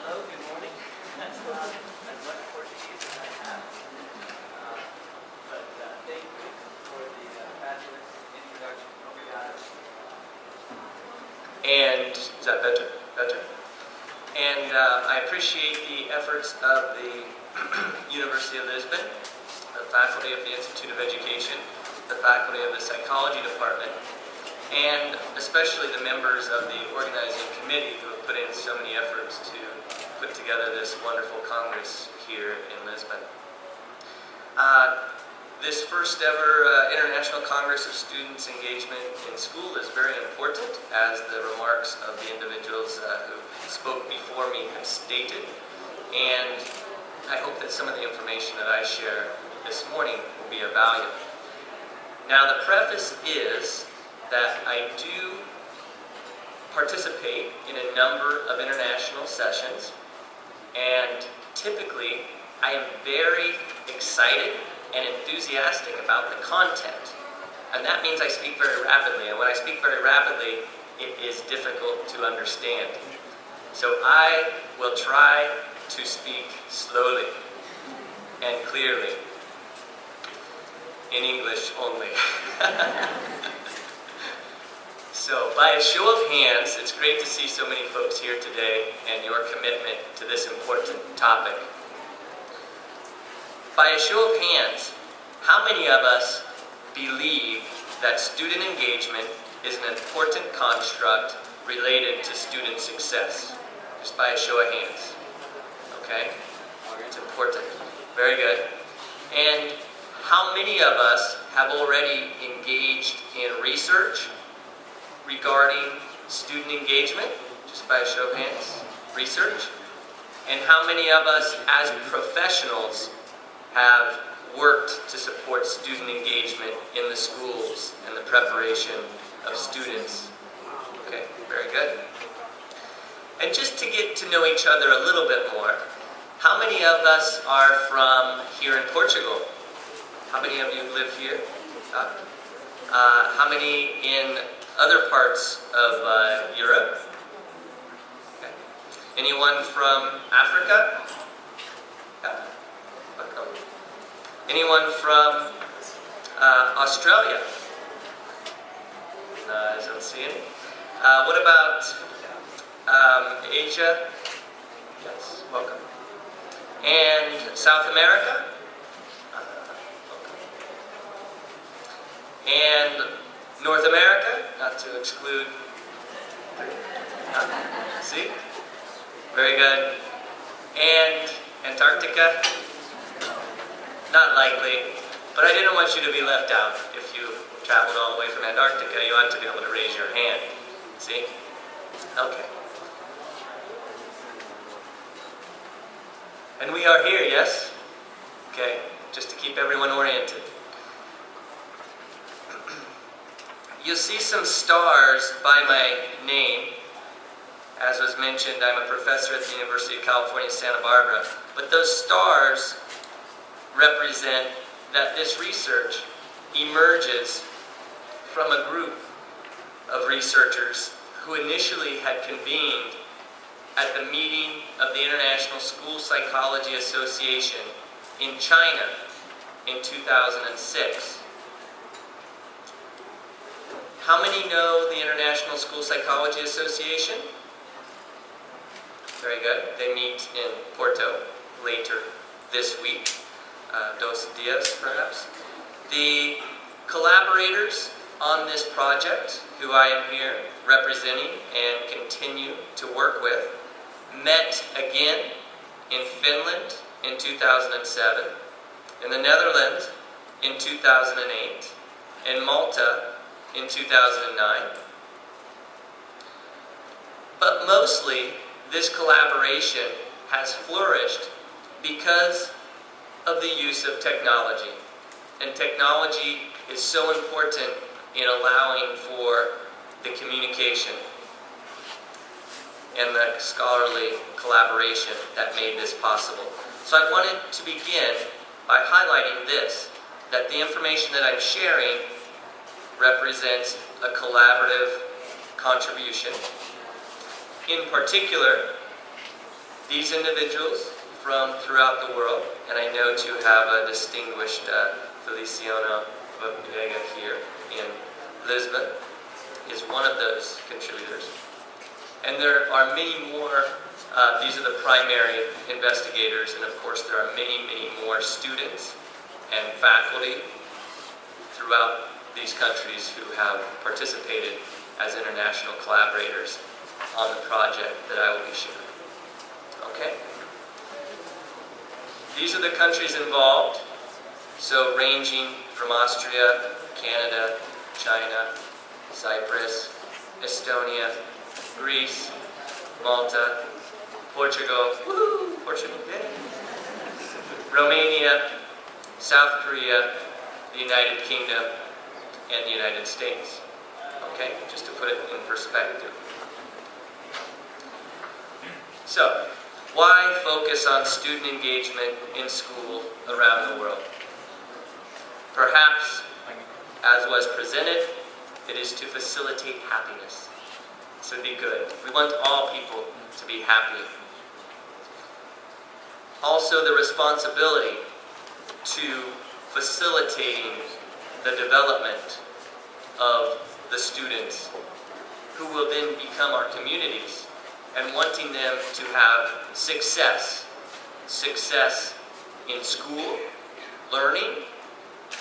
Hello, good morning. That's not as much Portuguese as I have. But thank you for the fabulous introduction. Obrigado. And, is that better? Better? And I appreciate the efforts of the University of Lisbon, the faculty of the Institute of Education, the faculty of the Psychology Department, and especially the members of the organizing committee who have put in so many efforts to put together this wonderful Congress here in Lisbon. This first ever International Congress of Students Engagement in School is very important, as the remarks of the individuals who spoke before me have stated, and I hope that some of the information that I share this morning will be of value. Now, the preface is that I do participate in a number of international sessions, and typically I am very excited and enthusiastic about the content, and that means I speak very rapidly, and when I speak very rapidly, it is difficult to understand. So I will try to speak slowly and clearly, in English only. So, by a show of hands, it's great to see so many folks here today and your commitment to this important topic. By a show of hands, how many of us believe that student engagement is an important construct related to student success? Just by a show of hands. Okay? It's important. Very good. And how many of us have already engaged in research regarding student engagement? Just by a show of hands. Research. And how many of us as professionals have worked to support student engagement in the schools and the preparation of students? Okay, very good. And just to get to know each other a little bit more, how many of us are from here in Portugal? How many of you live here? How many in other parts of Europe? Okay. Anyone from Africa? Yeah. Welcome. Anyone from Australia? I don't see any. What about Asia? Yes, welcome. And South America? Welcome. And North America? Not to exclude. See? Very good. And Antarctica? Not likely, but I didn't want you to be left out. If you traveled all the way from Antarctica, you ought to be able to raise your hand. See? Okay. And we are here, yes? Okay, just to keep everyone oriented. You'll see some stars by my name. As was mentioned, I'm a professor at the University of California, Santa Barbara. But those stars represent that this research emerges from a group of researchers who initially had convened at the meeting of the International School Psychology Association in China in 2006. How many know the International School Psychology Association? Very good. They meet in Porto later this week. Dos dias, perhaps. The collaborators on this project, who I am here representing and continue to work with, met again in Finland in 2007, in the Netherlands in 2008, in Malta in 2009. But mostly, this collaboration has flourished because of the use of technology. And technology is so important in allowing for the communication and the scholarly collaboration that made this possible. So I wanted to begin by highlighting this, that the information that I'm sharing represents a collaborative contribution. In particular, these individuals from throughout the world, and I know to have a distinguished Feliciano Vega here in Lisbon, is one of those contributors. And there are many more, these are the primary investigators, and of course there are many, many more students and faculty throughout these countries who have participated as international collaborators on the project that I will be sharing. Okay? These are the countries involved, so ranging from Austria, Canada, China, Cyprus, Estonia, Greece, Malta, Portugal, Portugal, yay, Romania, South Korea, the United Kingdom, and the United States. Okay, just to put it in perspective. So, why focus on student engagement in school around the world? Perhaps, as was presented, it is to facilitate happiness. This would be good. We want all people to be happy. Also, the responsibility to facilitating the development of the students who will then become our communities, and wanting them to have success in school, learning,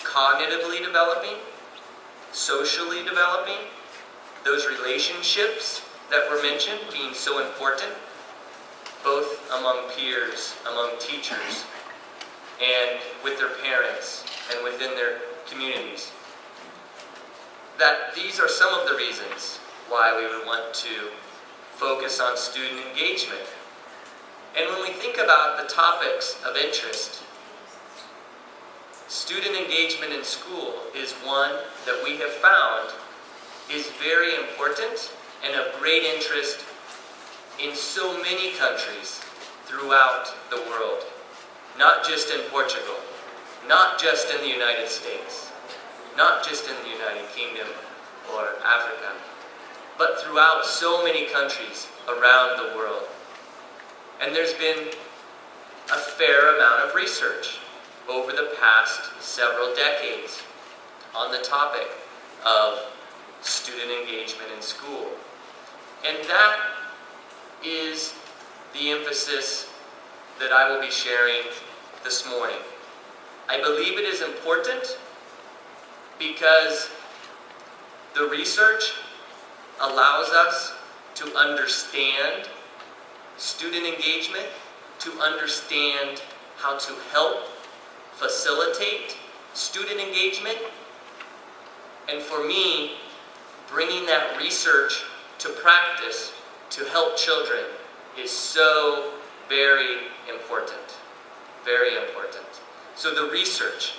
cognitively developing, socially developing, those relationships that were mentioned being so important, both among peers, among teachers, and with their parents, and within their communities. That these are some of the reasons why we would want to focus on student engagement. And when we think about the topics of interest, student engagement in school is one that we have found is very important and of great interest in so many countries throughout the world. Not just in Portugal, not just in the United States, not just in the United Kingdom or Africa, but throughout so many countries around the world. And there's been a fair amount of research over the past several decades on the topic of student engagement in school. And that is the emphasis that I will be sharing this morning. I believe it is important because the research allows us to understand student engagement, to understand how to help facilitate student engagement. And for me, bringing that research to practice to help children is so very important. Very important. So the research,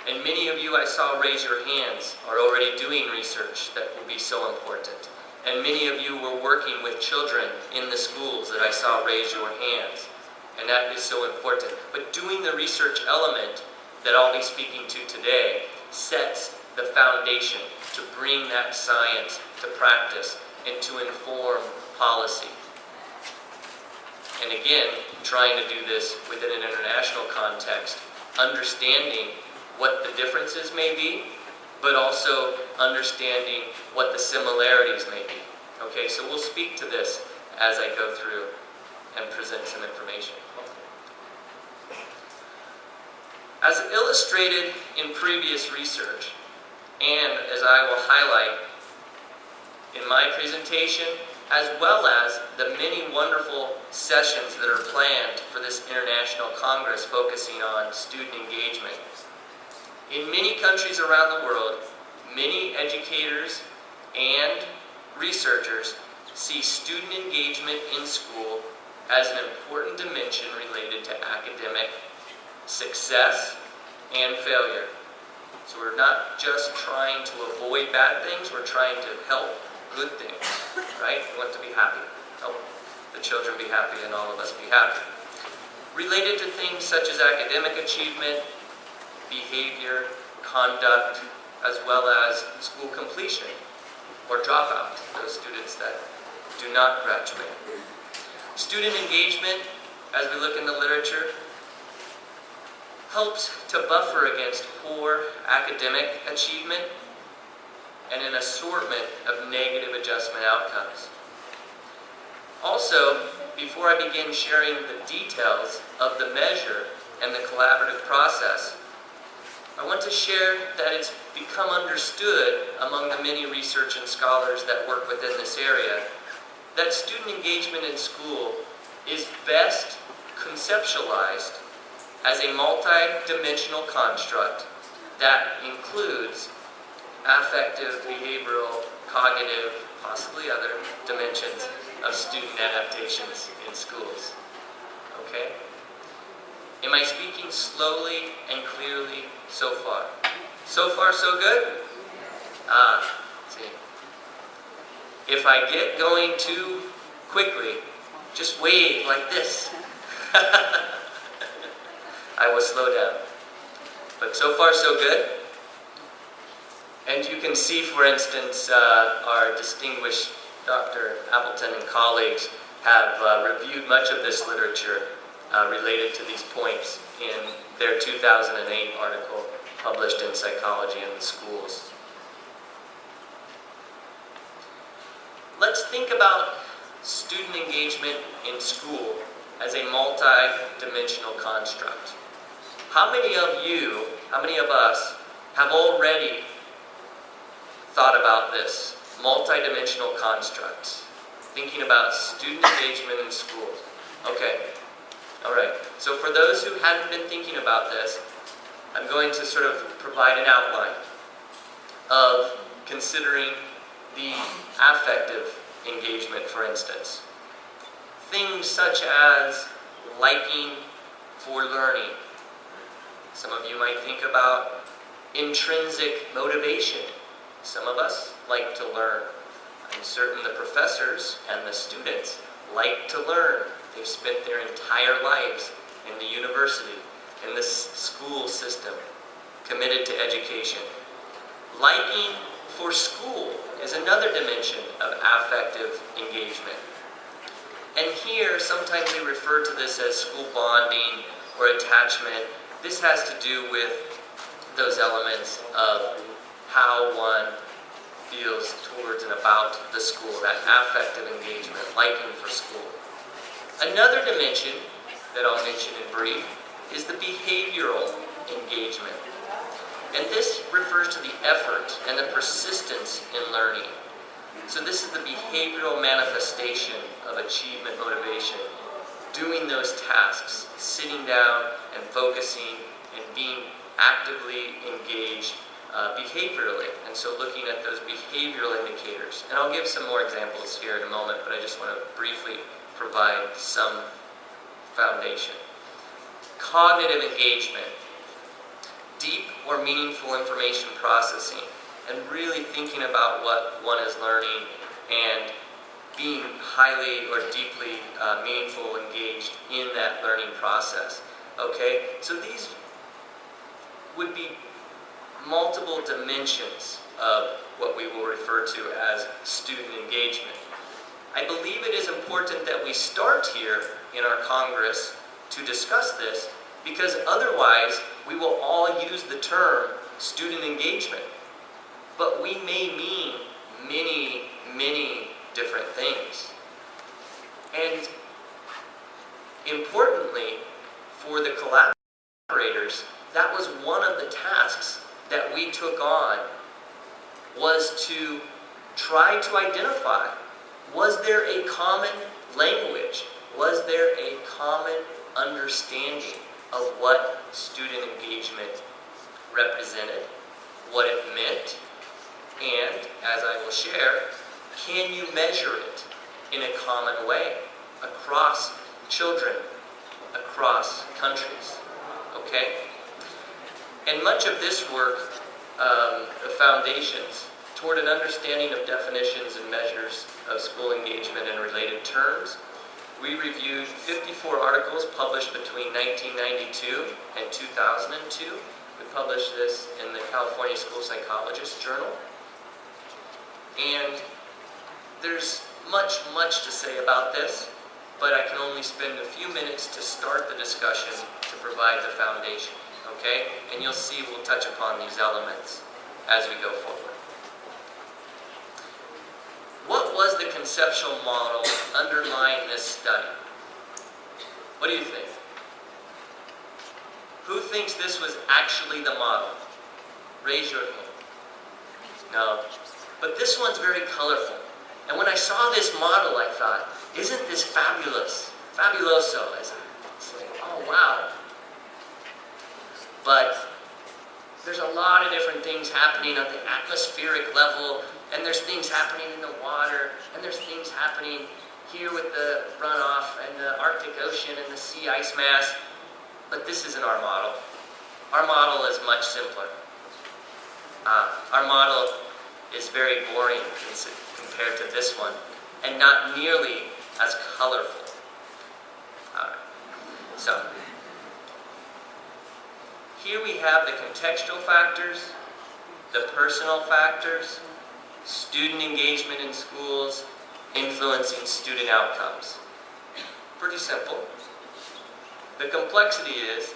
and many of you I saw raise your hands, are already doing research that will be so important. And many of you were working with children in the schools that I saw raise your hands. And that is so important. But doing the research element that I'll be speaking to today sets the foundation to bring that science to practice and to inform policy. And again, trying to do this within an international context, understanding what the differences may be, but also understanding what the similarities may be. Okay, so we'll speak to this as I go through and present some information. As illustrated in previous research, and as I will highlight in my presentation, as well as the many wonderful sessions that are planned for this International Congress focusing on student engagement. In many countries around the world, many educators and researchers see student engagement in school as an important dimension related to academic success and failure. So we're not just trying to avoid bad things, we're trying to help good things, right? We want to be happy, help the children be happy and all of us be happy. Related to things such as academic achievement, behavior, conduct, as well as school completion. or dropout, those students that do not graduate. Student engagement, as we look in the literature, helps to buffer against poor academic achievement and an assortment of negative adjustment outcomes. Also, before I begin sharing the details of the measure and the collaborative process, I want to share that it's become understood among the many research and scholars that work within this area that student engagement in school is best conceptualized as a multi-dimensional construct that includes affective, behavioral, cognitive, possibly other dimensions of student adaptations in schools. Okay? Am I speaking slowly and clearly so far? So far, so good? See. If I get going too quickly, just wave like this. I will slow down. But so far, so good. And you can see, for instance, our distinguished Dr. Appleton and colleagues have reviewed much of this literature related to these points in their 2008 article published in Psychology in the Schools. Let's think about student engagement in school as a multi-dimensional construct. How many of us have already thought about this multi-dimensional construct, thinking about student engagement in school? Okay, all right. So for those who hadn't been thinking about this, I'm going to sort of provide an outline of considering the affective engagement, for instance. Things such as liking for learning. Some of you might think about intrinsic motivation. Some of us like to learn. I'm certain the professors and the students like to learn. They've spent their entire lives in the university, in the school system, committed to education. Liking for school is another dimension of affective engagement. And here, sometimes we refer to this as school bonding or attachment. This has to do with those elements of how one feels towards and about the school, that affective engagement, liking for school. Another dimension that I'll mention in brief is the behavioral engagement. And this refers to the effort and the persistence in learning. So this is the behavioral manifestation of achievement motivation. Doing those tasks, sitting down and focusing and being actively engaged behaviorally. And so looking at those behavioral indicators. And I'll give some more examples here in a moment, but I just want to briefly provide some foundation. Cognitive engagement. Deep or meaningful information processing, and really thinking about what one is learning and being highly or deeply meaningful, engaged in that learning process. Okay, so these would be multiple dimensions of what we will refer to as student engagement. I believe it is important that we start here in our Congress to discuss this, because otherwise we will all use the term student engagement, but we may mean many, many different things. And importantly, for the collaborators, that was one of the tasks that we took on, was to try to identify, was there a common language? Was there a common understanding of what student engagement represented, what it meant, and, as I will share, can you measure it in a common way across children, across countries? Okay? And much of this work, the foundations toward an understanding of definitions and measures of school engagement and related terms, we reviewed 54 articles published between 1992 and 2002. We published this in the California School Psychologist Journal. And there's much to say about this, but I can only spend a few minutes to start the discussion to provide the foundation, okay? And you'll see we'll touch upon these elements as we go forward. What was the conceptual model underlying this study? What do you think? Who thinks this was actually the model? Raise your hand. No. But this one's very colorful. And when I saw this model, I thought, isn't this fabulous? Fabuloso, as I say. Oh, wow. But there's a lot of different things happening at the atmospheric level, and there's things happening in the water, and there's things happening here with the runoff and the Arctic Ocean and the sea ice mass. But this isn't our model. Our model is much simpler. Our model is very boring compared to this one, and not nearly as colorful. All right. So, here we have the contextual factors, the personal factors, student engagement in schools, influencing student outcomes. Pretty simple. The complexity is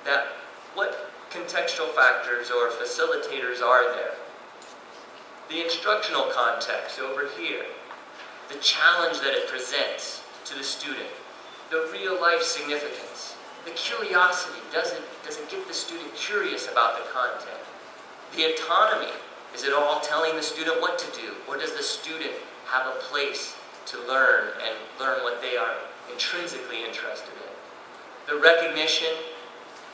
that what contextual factors or facilitators are there? The instructional context over here, the challenge that it presents to the student, the real life significance, the curiosity, does it get the student curious about the content? The autonomy, is it all telling the student what to do, or does the student have a place to learn and learn what they are intrinsically interested in? The recognition,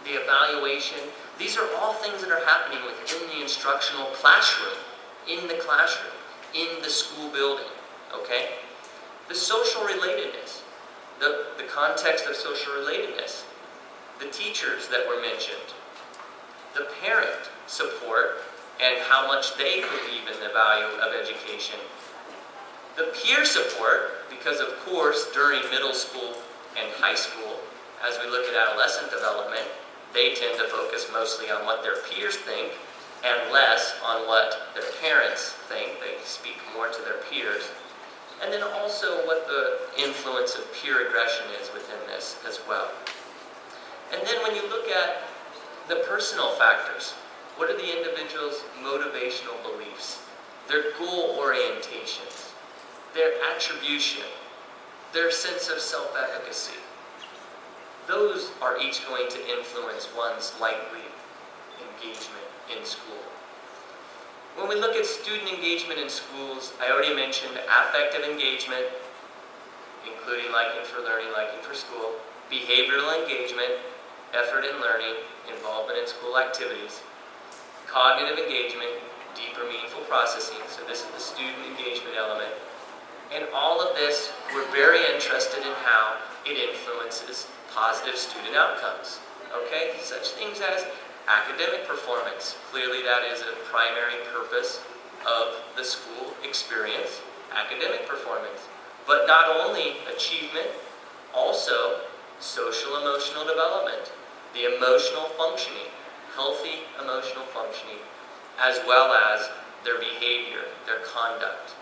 the evaluation, these are all things that are happening within the instructional classroom, in the classroom, in the school building, okay? The social relatedness, the context of social relatedness, the teachers that were mentioned, the parent support and how much they believe in the value of education, the peer support, because of course during middle school and high school, as we look at adolescent development, they tend to focus mostly on what their peers think and less on what their parents think. They speak more to their peers. And then also what the influence of peer aggression is within this as well. And then when you look at the personal factors, what are the individual's motivational beliefs, their goal orientations, their attribution, their sense of self-efficacy? Those are each going to influence one's likely engagement in school. When we look at student engagement in schools, I already mentioned affective engagement, including liking for learning, liking for school, behavioral engagement, effort in learning, involvement in school activities, cognitive engagement, deeper meaningful processing, so this is the student engagement element. And all of this, we're very interested in how it influences positive student outcomes, okay? Such things as academic performance. Clearly that is a primary purpose of the school experience, academic performance. But not only achievement, also social emotional development, the emotional functioning, healthy emotional functioning, as well as their behavior, their conduct,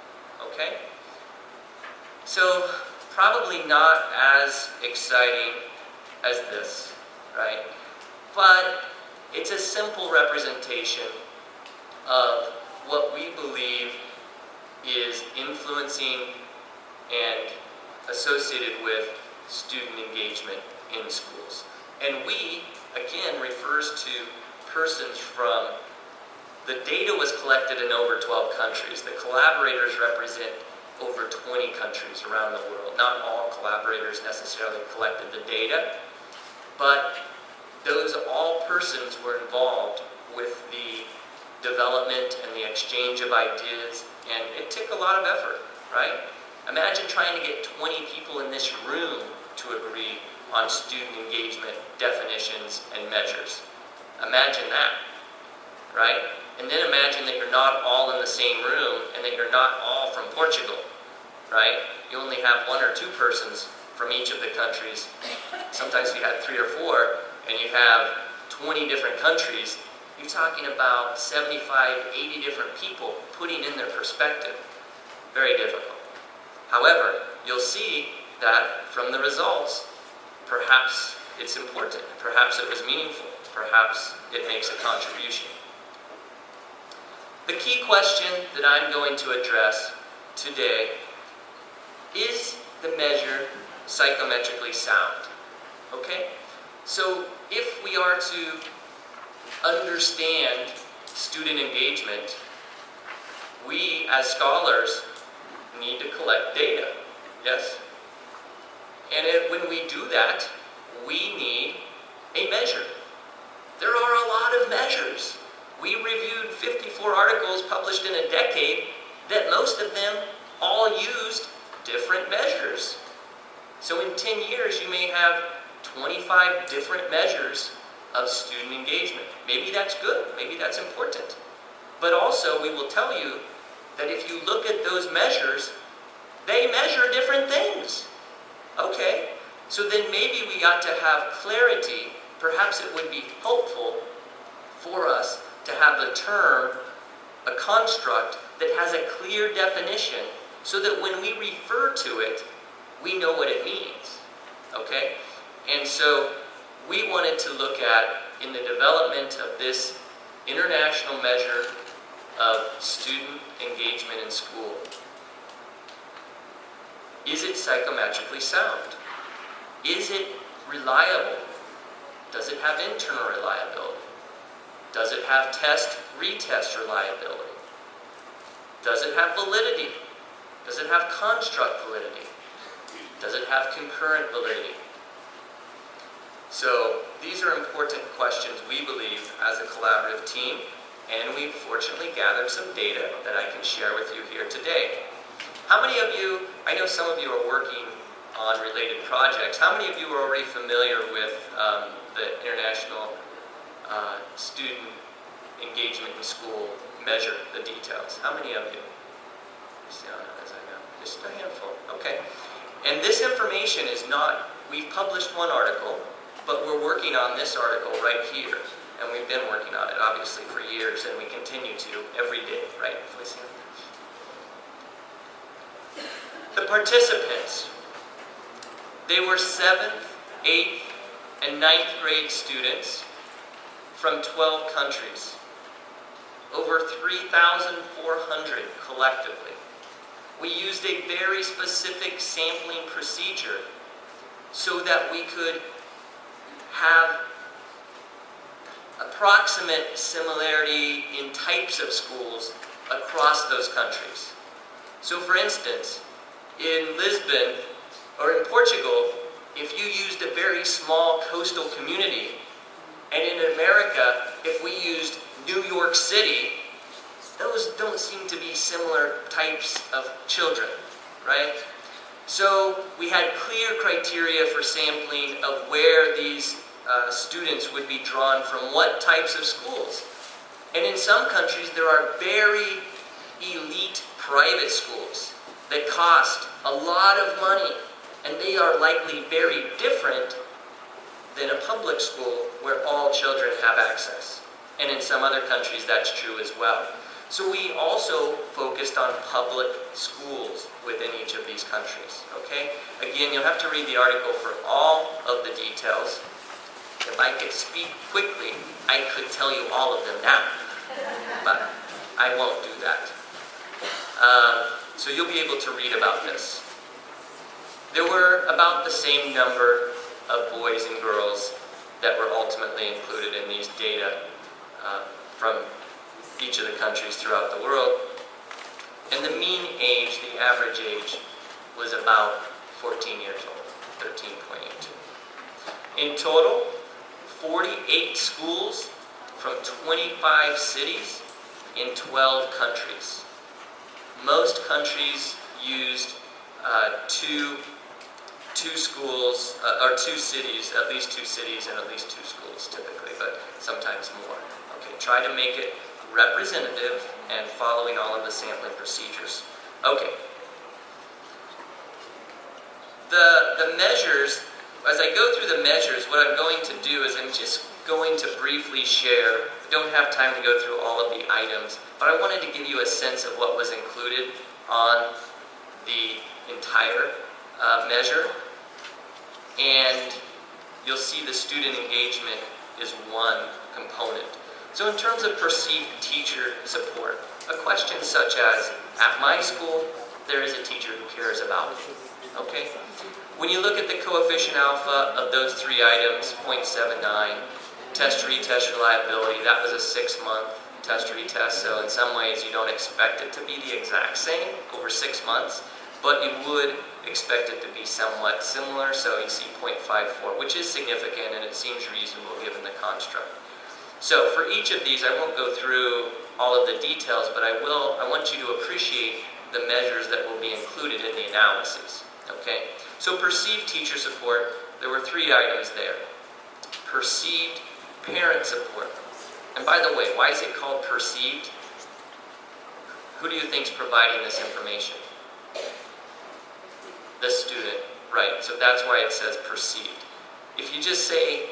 okay? So probably not as exciting as this, right? But it's a simple representation of what we believe is influencing and associated with student engagement in schools. And we, again, refers to persons from, the data was collected in over 12 countries. The collaborators represent over 20 countries around the world. Not all collaborators necessarily collected the data, but those all persons were involved with the development and the exchange of ideas, and it took a lot of effort, right? Imagine trying to get 20 people in this room to agree on student engagement definitions and measures. Imagine that, right? And then imagine that you're not all in the same room and that you're not all from Portugal, right? You only have 1 or 2 persons from each of the countries. Sometimes you had 3 or 4, and you have 20 different countries. you're talking about 75, 80 different people putting in their perspective. Very difficult. However, you'll see that from the results, perhaps it's important, perhaps it was meaningful, perhaps it makes a contribution. The key question that I'm going to address today is the measure psychometrically sound? Okay? So if we are to understand student engagement, we as scholars need to collect data. Yes? And when we do that, we need a measure. There are a lot of measures. We reviewed 54 articles published in a decade that most of them all used different measures. So in 10 years, you may have 25 different measures of student engagement. Maybe that's good, maybe that's important. But also, we will tell you that if you look at those measures, they measure different things. Okay, so then maybe we got to have clarity. Perhaps it would be helpful for us to have a term, a construct that has a clear definition so that when we refer to it, we know what it means. Okay? And so we wanted to look at, in the development of this international measure of student engagement in school, is it psychometrically sound? Is it reliable? Does it have internal reliability? Does it have test-retest reliability? Does it have validity? Does it have construct validity? Does it have concurrent validity? So these are important questions we believe as a collaborative team, and we've fortunately gathered some data that I can share with you here today. How many of you, I know some of you are working on related projects, how many of you are already familiar with the International Student Engagement in School measure, the details? How many of you? As I know, just a handful. Okay. And this information is not, we've published one article, but we're working on this article right here. And we've been working on it, obviously, for years, and we continue to every day, right, Felicia? The participants, they were 7th, 8th, and 9th grade students from 12 countries. Over 3,400 collectively. We used a very specific sampling procedure so that we could have approximate similarity in types of schools across those countries. So for instance, in Lisbon or in Portugal, if you used a very small coastal community, and in America, if we used New York City, those don't seem to be similar types of children, right? So we had clear criteria for sampling of where these students would be drawn from what types of schools. And in some countries, there are very elite private schools that cost a lot of money, and they are likely very different than a public school where all children have access. And in some other countries, that's true as well. So we also focused on public schools within each of these countries, okay? Again, you'll have to read the article for all of the details. If I could speak quickly, I could tell you all of them now, but I won't do that. So you'll be able to read about this. There were about the same number of boys and girls that were ultimately included in these data from each of the countries throughout the world. And the mean age, the average age, was about 14 years old, 13.82. In total, 48 schools from 25 cities in 12 countries. Most countries used two schools, or two cities, at least two cities and at least two schools typically, but sometimes more. Okay, try to make it representative and following all of the sampling procedures. Okay. The measures, as I go through the measures, what I'm going to do is I'm just going to briefly share don't have time to go through all of the items, but I wanted to give you a sense of what was included on the entire measure. And you'll see the student engagement is one component. So in terms of perceived teacher support, a question such as, at my school, there is a teacher who cares about me. Okay? When you look at the coefficient alpha of those three items, 0.79, test-retest reliability, that was a 6-month test-retest, so in some ways you don't expect it to be the exact same over 6 months, but you would expect it to be somewhat similar, so you see 0.54, which is significant and it seems reasonable given the construct. So for each of these, I won't go through all of the details, but I want you to appreciate the measures that will be included in the analyses. Okay? So perceived teacher support, there were 3 items there. Perceived parent support. And by the way, why is it called perceived? Who do you think is providing this information? The student, right? So that's why it says perceived. If you just say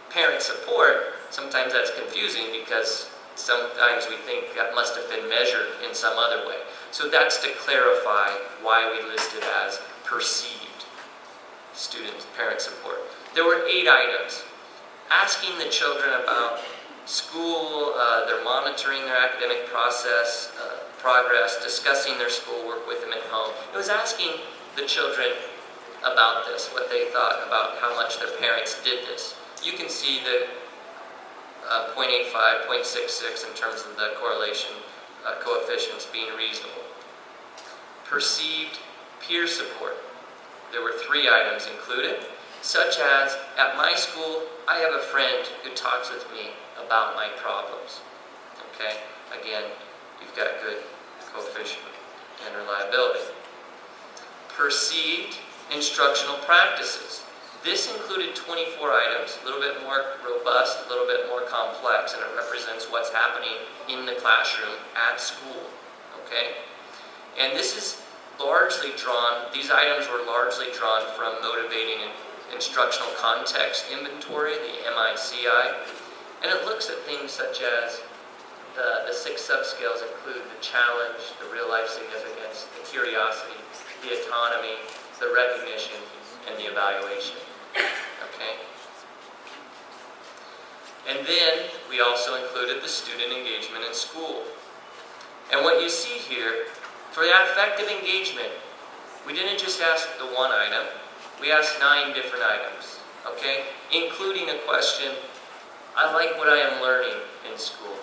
parent support, sometimes that's confusing because sometimes we think that must have been measured in some other way. So that's to clarify why we list it as perceived student parent support. There were 8 items. Asking the children about school, their monitoring their academic process, progress, discussing their schoolwork with them at home. It was asking the children about this, what they thought about how much their parents did this. You can see the 0.85, 0.66 in terms of the correlation coefficients being reasonable. Perceived peer support. There were 3 items included, such as, at my school, I have a friend who talks with me about my problems. Okay? Again, you've got good coefficient and reliability. Perceived instructional practices. This included 24 items, a little bit more robust, a little bit more complex, and it represents what's happening in the classroom at school. Okay? And this is largely drawn, these items were largely drawn from motivating instructional context inventory, the MICI, and it looks at things such as the 6 subscales include the challenge, the real life significance, the curiosity, the autonomy, the recognition, and the evaluation. Okay? And then we also included the student engagement in school. And what you see here, for that effective engagement, we didn't just ask the one item, we asked 9 different items, okay? Including a question, I like what I am learning in school.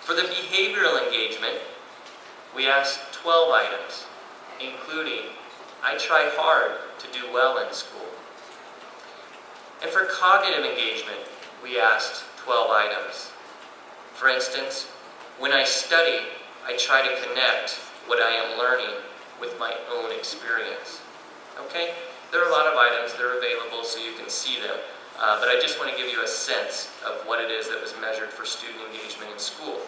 For the behavioral engagement, we asked 12 items, including, I try hard to do well in school. And for cognitive engagement, we asked 12 items. For instance, when I study, I try to connect what I am learning with my own experience. Okay? There are a lot of items that are available so you can see them, but I just want to give you a sense of what it is that was measured for student engagement in school.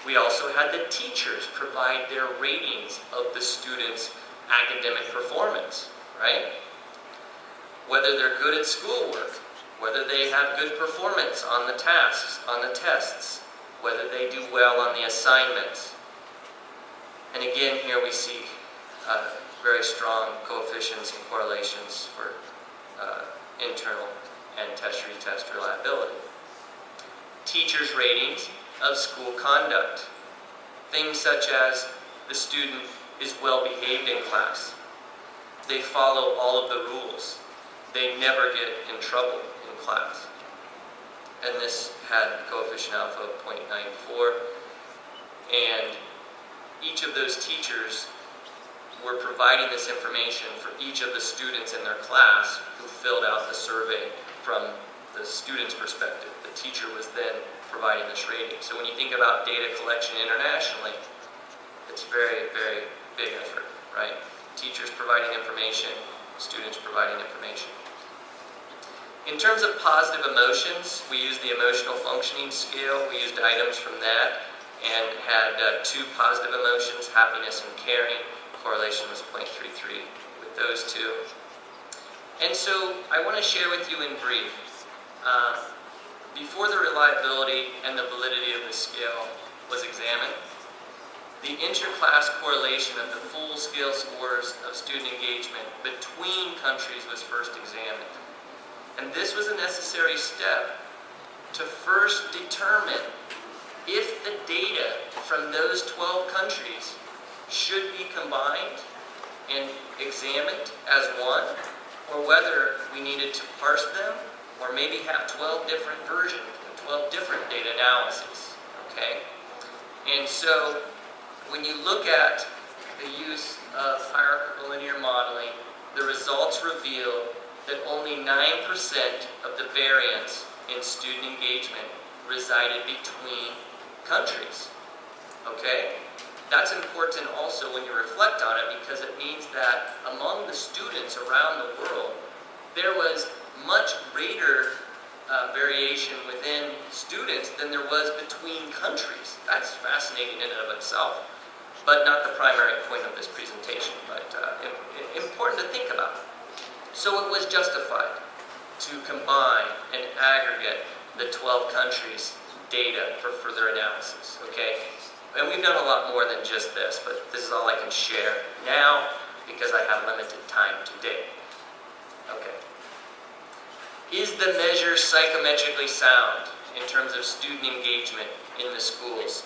We also had the teachers provide their ratings of the students' academic performance, right? Whether they're good at schoolwork, whether they have good performance on the tasks, on the tests, whether they do well on the assignments. And again, here we see very strong coefficients and correlations for internal and test-retest reliability. Teachers' ratings of school conduct. Things such as the student is well behaved in class. They follow all of the rules. They never get in trouble in class. And this had coefficient alpha of 0.94. And each of those teachers were providing this information for each of the students in their class who filled out the survey from the student's perspective. The teacher was then providing this rating. So when you think about data collection internationally, it's very, very big effort, right? Teachers providing information, students providing information. In terms of positive emotions, we used the emotional functioning scale. We used items from that and had 2 positive emotions, happiness and caring. Correlation was 0.33 with those 2. And so I want to share with you in brief before the reliability and the validity of the scale was examined, the interclass correlation of the full scale scores of student engagement between countries was first examined. And this was a necessary step to first determine if the data from those 12 countries should be combined and examined as one, or whether we needed to parse them, or maybe have 12 different versions, 12 different data analyses, okay? And so, when you look at the use of hierarchical linear modeling, the results reveal that only 9% of the variance in student engagement resided between countries, okay? That's important also when you reflect on it, because it means that among the students around the world, there was much greater variation within students than there was between countries. That's fascinating in and of itself, but not the primary point of this presentation, but important to think about. So it was justified to combine and aggregate the 12 countries' data for further analysis, okay? And we've done a lot more than just this, but this is all I can share now because I have limited time today. Okay. Is the measure psychometrically sound in terms of student engagement in the schools?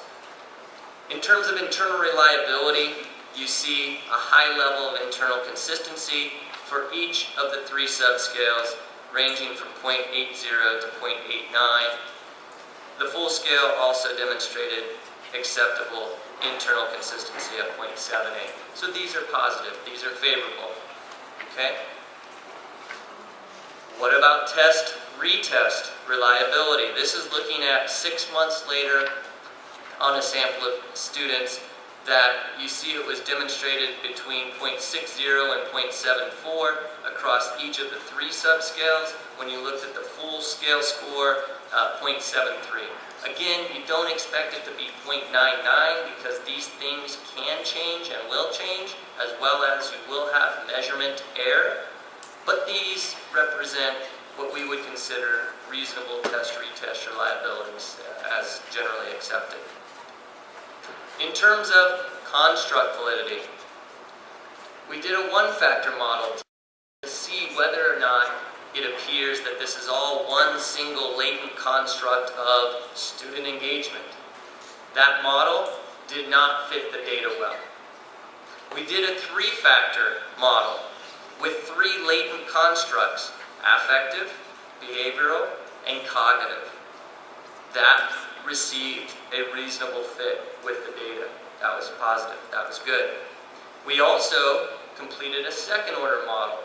In terms of internal reliability, you see a high level of internal consistency for each of the 3 subscales, ranging from 0.80 to 0.89. The full scale also demonstrated acceptable internal consistency of 0.78. So these are positive, these are favorable, okay? What about test-retest reliability? This is looking at 6 months later on a sample of students that you see it was demonstrated between 0.60 and 0.74 across each of the 3 subscales. When you looked at the full scale score, 0.73. Again, you don't expect it to be 0.99 because these things can change and will change, as well as you will have measurement error. But these represent what we would consider reasonable test-retest reliabilities as generally accepted. In terms of construct validity, we did a one-factor model to see whether or not it appears that this is all one single latent construct of student engagement. That model did not fit the data well. We did a 3-factor model with 3 latent constructs: affective, behavioral, and cognitive. That received a reasonable fit with the data. That was positive. That was good. We also completed a second-order model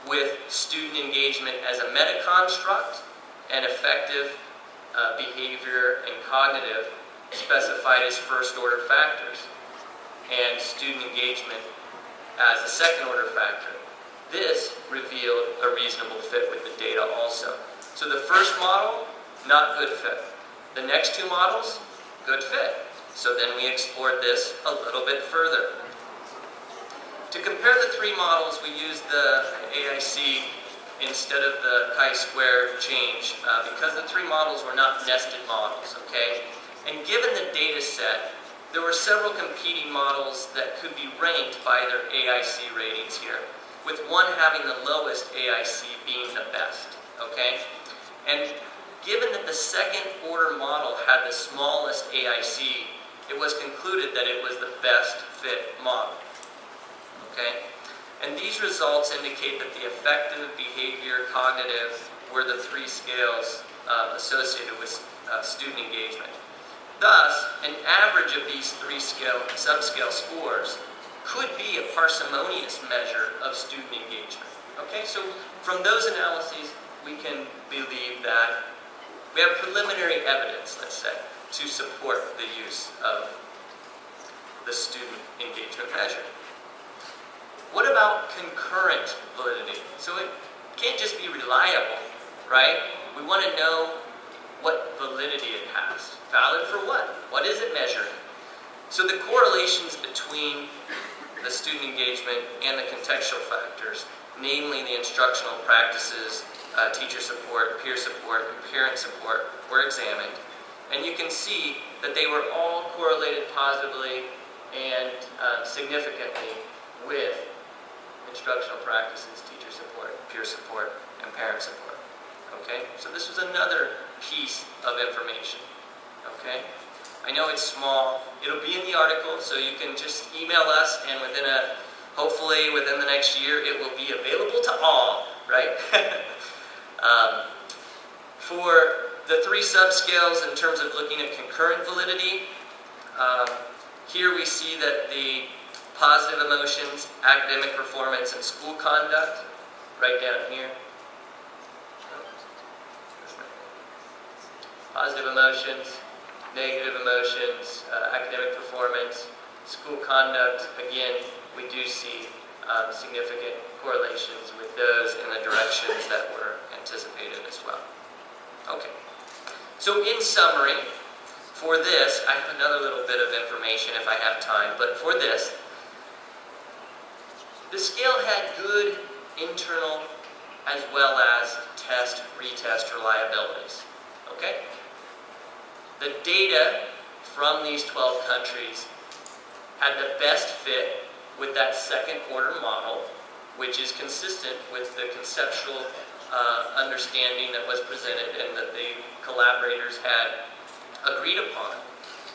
with student engagement as a meta-construct and affective, behavior, and cognitive specified as first-order factors, and student engagement as a second-order factor. This revealed a reasonable fit with the data also. So the first model, not good fit. The next 2 models, good fit. So then we explored this a little bit further. To compare the 3 models, we used the AIC instead of the chi-square change because the 3 models were not nested models, okay? And given the data set, there were several competing models that could be ranked by their AIC ratings here, with one having the lowest AIC being the best, okay? And given that the second-order model had the smallest AIC, it was concluded that it was the best fit model. Okay? And these results indicate that the affective, behavior, cognitive were the 3 scales associated with student engagement. Thus, an average of these 3 subscale scores could be a parsimonious measure of student engagement. Okay, so from those analyses, we can believe that we have preliminary evidence, let's say, to support the use of the student engagement measure. What about concurrent validity? So it can't just be reliable, right? We want to know what validity it has. Valid for what? What is it measuring? So the correlations between the student engagement and the contextual factors, namely the instructional practices teacher support, peer support, and parent support were examined. And you can see that they were all correlated positively and significantly with instructional practices, teacher support, peer support, and parent support. Okay? So this was another piece of information. Okay? I know it's small. It'll be in the article, so you can just email us, and hopefully within the next year, it will be available to all, right? For the 3 subscales in terms of looking at concurrent validity, here we see that the positive emotions, academic performance, and school conduct, right down here. Positive emotions, negative emotions, academic performance, school conduct, again, we do see significant correlations with those in the directions that were anticipated as well. Okay, so in summary, for this, I have another little bit of information if I have time, but for this, the scale had good internal as well as test-retest reliabilities. Okay? The data from these 12 countries had the best fit with that second order model, which is consistent with the conceptual understanding that was presented and that the collaborators had agreed upon.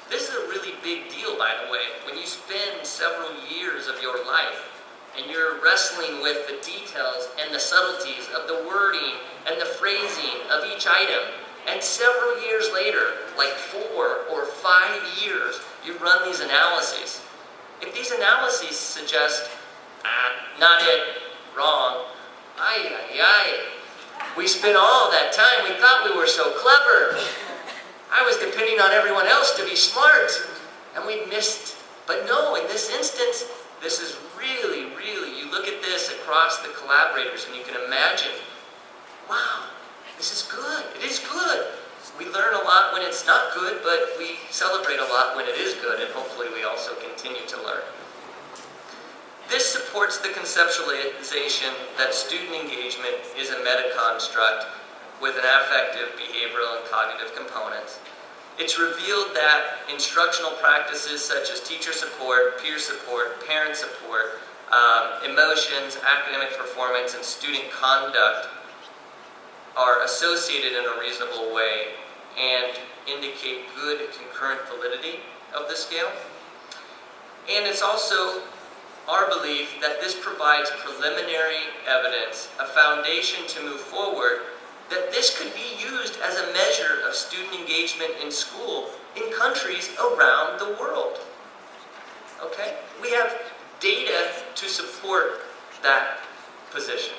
This is a really big deal, by the way. When you spend several years of your life and you're wrestling with the details and the subtleties of the wording and the phrasing of each item, and several years later, like 4 or 5 years, you run these analyses. If these analyses suggest, not it, wrong, we spent all that time, we thought we were so clever. I was depending on everyone else to be smart, and we missed. But no, in this instance, this is really, you look at this across the collaborators and you can imagine, wow, this is good. It is good. We learn a lot when it's not good, but we celebrate a lot when it is good, and hopefully we also continue to learn. This supports the conceptualization that student engagement is a meta-construct with an affective, behavioral, and cognitive components. It's revealed that instructional practices such as teacher support, peer support, parent support, emotions, academic performance, and student conduct are associated in a reasonable way and indicate good concurrent validity of the scale. And it's also our belief that this provides preliminary evidence, a foundation to move forward, that this could be used as a measure of student engagement in school in countries around the world. Okay? We have data to support that position.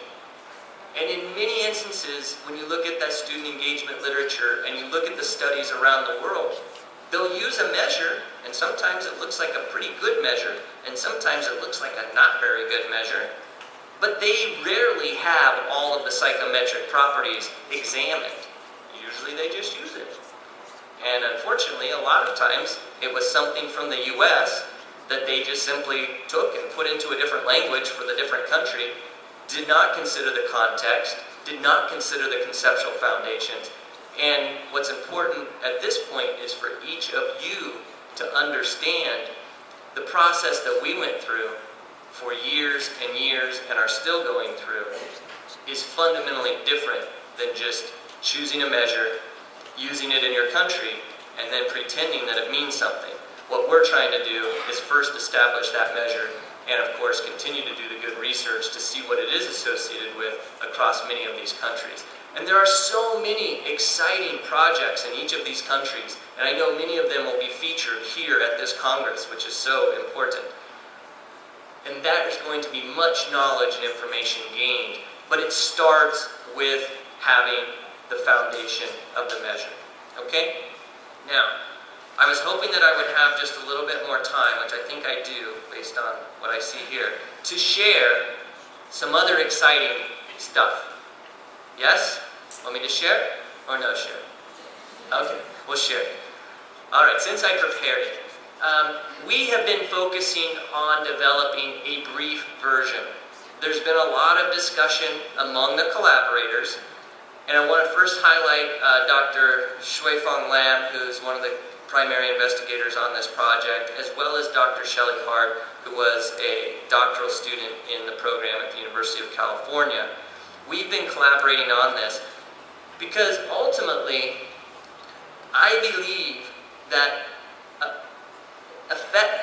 And in many instances, when you look at that student engagement literature and you look at the studies around the world, they'll use a measure, and sometimes it looks like a pretty good measure, and sometimes it looks like a not very good measure, but they rarely have all of the psychometric properties examined. Usually they just use it. And unfortunately, a lot of times, it was something from the US that they just simply took and put into a different language for the different country, did not consider the context, did not consider the conceptual foundations. And what's important at this point is for each of you to understand the process that we went through for years and years and are still going through is fundamentally different than just choosing a measure, using it in your country, and then pretending that it means something. What we're trying to do is first establish that measure and, of course, continue to do the good research to see what it is associated with across many of these countries. And there are so many exciting projects in each of these countries, and I know many of them will be featured here at this Congress, which is so important. And that is going to be much knowledge and information gained, but it starts with having the foundation of the measure. Okay? Now, I was hoping that I would have just a little bit more time, which I think I do, based on what I see here, to share some other exciting stuff. Yes? Want me to share or no share? Okay, we'll share. All right, since I prepared it, we have been focusing on developing a brief version. There's been a lot of discussion among the collaborators And I want to first highlight Dr. Shuifeng Lam, who's one of the primary investigators on this project, as well as Dr. Shelley Hart, who was a doctoral student in the program at the University of California. We've been collaborating on this because ultimately, I believe that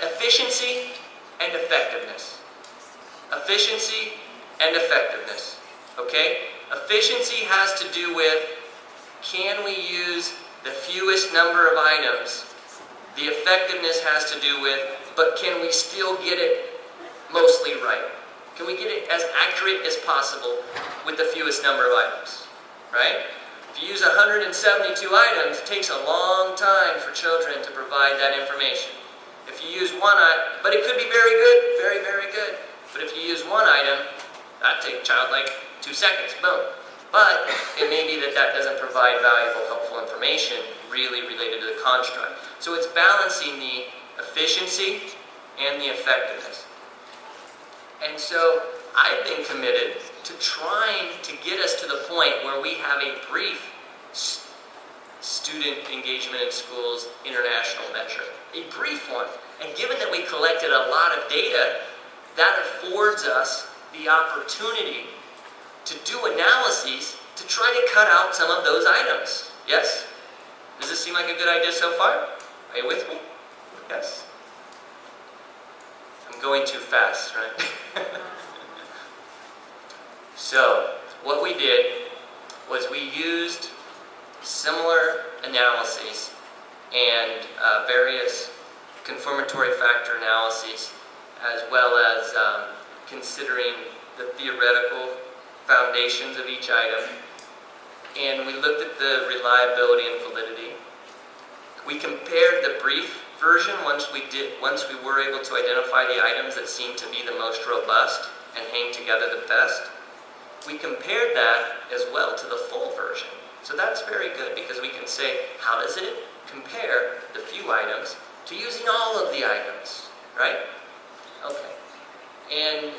efficiency and effectiveness. Efficiency and effectiveness. Okay? Efficiency has to do with, can we use the fewest number of items? The effectiveness has to do with, but can we still get it mostly right? Can we get it as accurate as possible with the fewest number of items? Right? If you use 172 items, it takes a long time for children to provide that information. If you use one item, but it could be very good, very, very good. But if you use one item, that'd take a child like 2 seconds, boom. But it may be that that doesn't provide valuable, helpful information really related to the construct. So it's balancing the efficiency and the effectiveness. And so I've been committed to trying to get us to the point where we have a brief student engagement in schools international measure. A brief one. And given that we collected a lot of data, that affords us the opportunity to do analyses to try to cut out some of those items. Yes? Does this seem like a good idea so far? Are you with me? Yes? I'm going too fast, right? So, what we did was we used similar analyses and various confirmatory factor analyses, as well as considering the theoretical foundations of each item. And we looked at the reliability and validity. We compared the brief version once we were able to identify the items that seemed to be the most robust and hang together the best. We compared that as well to the full version. So that's very good because we can say, how does it compare the few items to using all of the items, right? Okay. And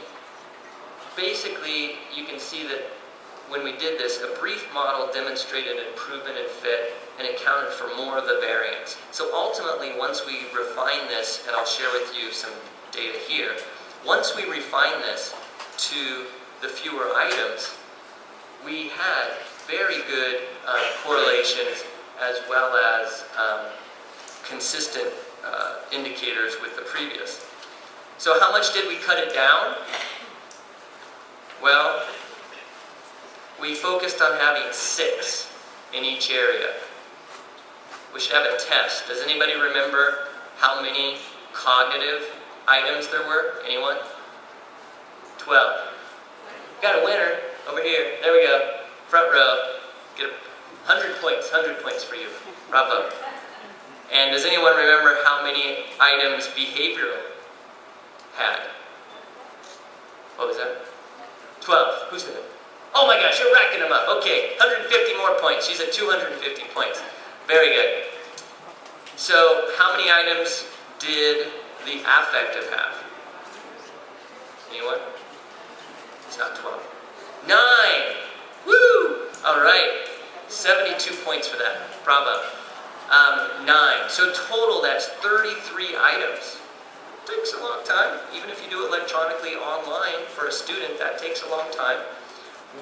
basically, you can see that when we did this, a brief model demonstrated improvement in fit and accounted for more of the variance. So ultimately, once we refine this, and I'll share with you some data here, once we refine this to the fewer items, we had very good correlations as well as consistent indicators with the previous. So how much did we cut it down? Well, we focused on having 6 in each area. We should have a test. Does anybody remember how many cognitive items there were? Anyone? 12. Got a winner over here. There we go. Front row. Get 100 points. 100 points for you. Bravo. And does anyone remember how many items behavioral had? What was that? 12. Who said it? Oh my gosh, you're racking them up. Okay, 150 more points. She's at 250 points. Very good. So, how many items did the affective have? Anyone? It's not 12. 9! Woo! All right. 72 points for that. Bravo. 9. So total, that's 33 items. Takes a long time. Even if you do it electronically online for a student, that takes a long time.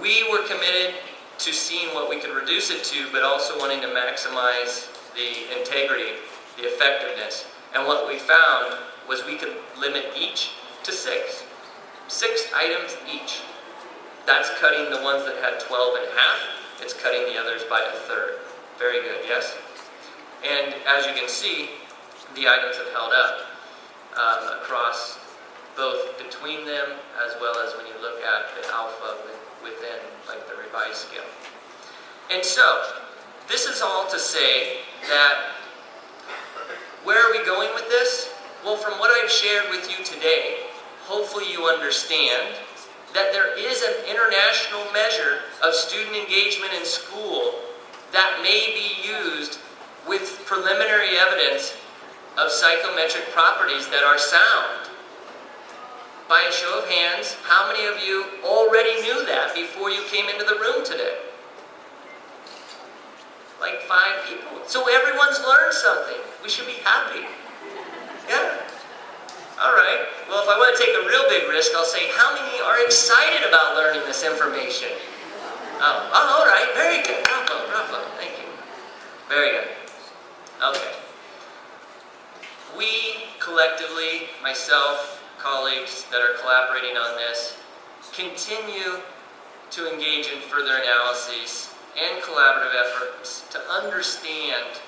We were committed to seeing what we could reduce it to, but also wanting to maximize the integrity, the effectiveness. And what we found was we could limit each to 6. 6 items each. That's cutting the ones that had 12 in half. It's cutting the others by a third. Very good, yes? And as you can see, the items have held up across both between them as well as when you look at the alpha within like the revised scale. And so, this is all to say that where are we going with this? Well, from what I've shared with you today, hopefully you understand that there is an international measure of student engagement in school that may be used with preliminary evidence of psychometric properties that are sound. By a show of hands, how many of you already knew that before you came into the room today? like 5 people. So everyone's learned something. We should be happy. Yeah. All right. Well, if I want to take a real big risk, I'll say, how many are excited about learning this information? Oh, all right. Very good. Bravo, bravo. Thank you. Very good. Okay. We collectively, myself, colleagues that are collaborating on this, continue to engage in further analyses and collaborative efforts to understand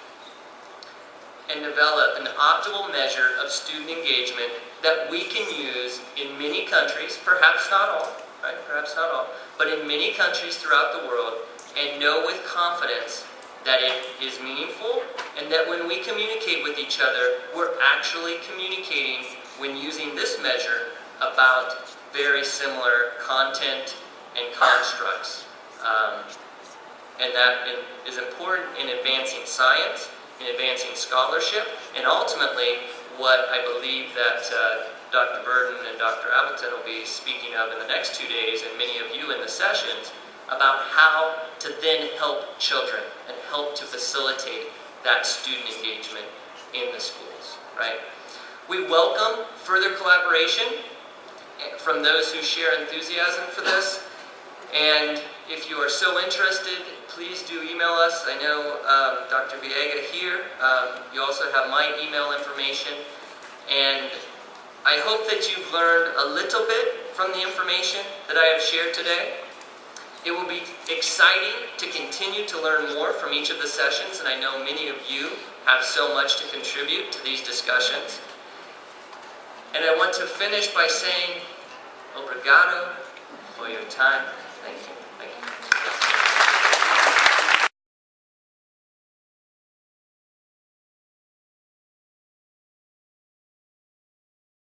and develop an optimal measure of student engagement that we can use in many countries, perhaps not all, right? Perhaps not all, but in many countries throughout the world, and know with confidence that it is meaningful and that when we communicate with each other, we're actually communicating when using this measure about very similar content and constructs. And that is important in advancing science, in advancing scholarship, and ultimately what I believe that Dr. Burden and Dr. Appleton will be speaking of in the next 2 days, and many of you in the sessions, about how to then help children and help to facilitate that student engagement in the schools, right? We welcome further collaboration from those who share enthusiasm for this, and if you are so interested, please do email us. I know Dr. Viega here. You also have my email information, and I hope that you've learned a little bit from the information that I have shared today. It will be exciting to continue to learn more from each of the sessions, and I know many of you have so much to contribute to these discussions. And I want to finish by saying, obrigado for your time. Thank you.